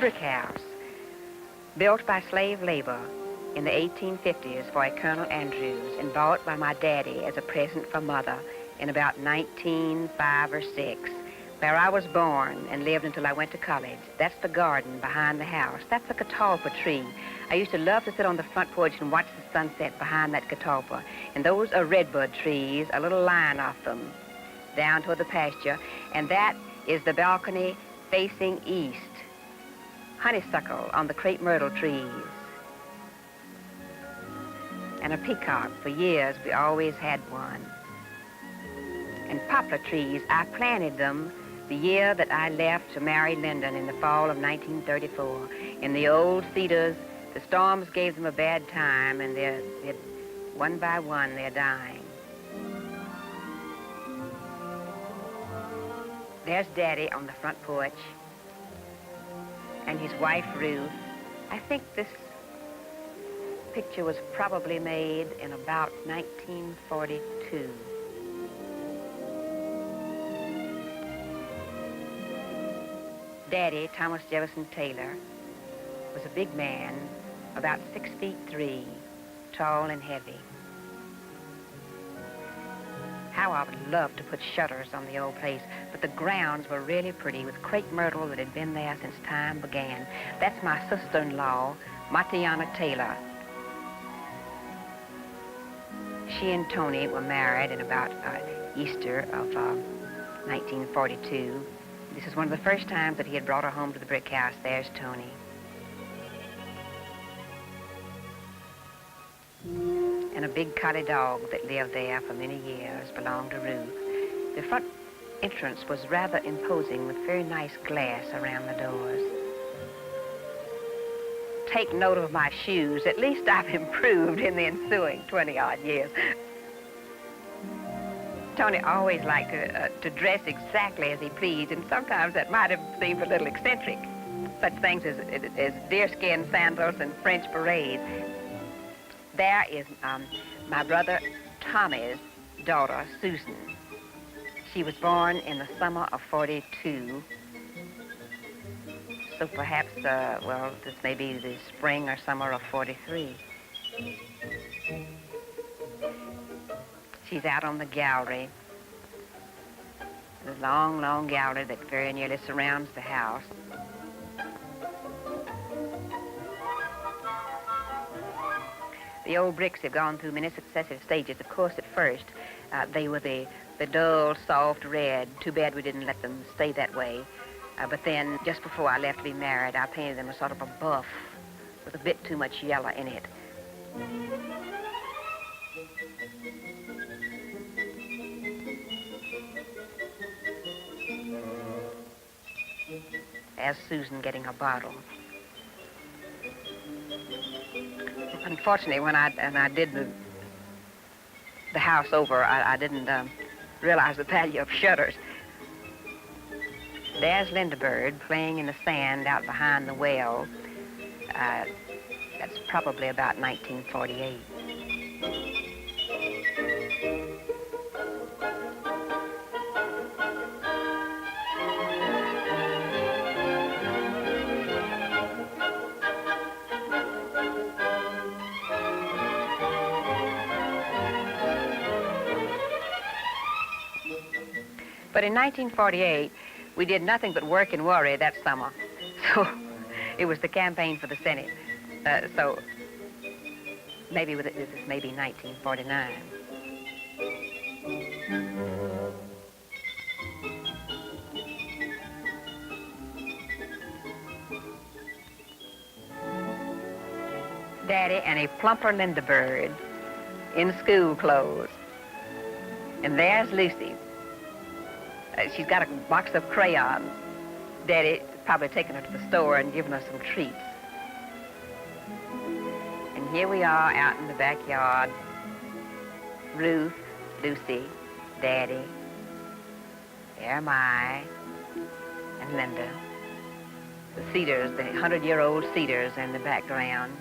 brick house, built by slave labor in the 1850s for a Colonel Andrews and bought by my daddy as a present for Mother in about 1905 or 6, where I was born and lived until I went to college. That's the garden behind the house. That's a catalpa tree. I used to love to sit on the front porch and watch the sunset behind that catalpa. And those are redbud trees, a little line of them, down toward the pasture. And that is the balcony facing east. Honeysuckle on the crepe myrtle trees. And a peacock. For years, we always had one. And poplar trees, I planted them the year that I left to marry Lynda in the fall of 1934. In the old cedars, the storms gave them a bad time, and they're one by one, they're dying. There's Daddy on the front porch, and his wife, Ruth. I think this picture was probably made in about 1942. Daddy, Thomas Jefferson Taylor, was a big man, about 6'3", tall and heavy. How I would love to put shutters on the old place, but the grounds were really pretty with crepe myrtle that had been there since time began. That's my sister-in-law, Matiana Taylor. She and Tony were married in about Easter of 1942. This is one of the first times that he had brought her home to the brick house. There's Tony. And a big collie dog that lived there for many years belonged to Ruth. The front entrance was rather imposing with very nice glass around the doors. Take note of my shoes. At least I've improved in the ensuing 20-odd years. Tony always liked to dress exactly as he pleased, and sometimes that might have seemed a little eccentric. Such things as deerskin sandals and French berets. There is my brother Tommy's daughter, Susan. She was born in the summer of 42. So perhaps, well, this may be the spring or summer of 43. She's out on the gallery, the long, long gallery that very nearly surrounds the house. The old bricks have gone through many successive stages. Of course, at first, they were the dull, soft red. Too bad we didn't let them stay that way. But then, just before I left to be married, I painted them a sort of a buff with a bit too much yellow in it. There's Susan getting a bottle. Unfortunately, when I did the house over, I didn't realize the value of shutters. There's Lynda Bird playing in the sand out behind the well. That's probably about 1948. But in 1948, we did nothing but work and worry that summer. So it was the campaign for the Senate. So maybe this is maybe 1949. Daddy and a plumper Lynda Bird in school clothes. And there's Luci. She's got a box of crayons. Daddy probably taken her to the store and given her some treats. And here we are out in the backyard. Ruth, Luci, Daddy, there am I, and Lynda. The cedars, the 100-year-old cedars in the background.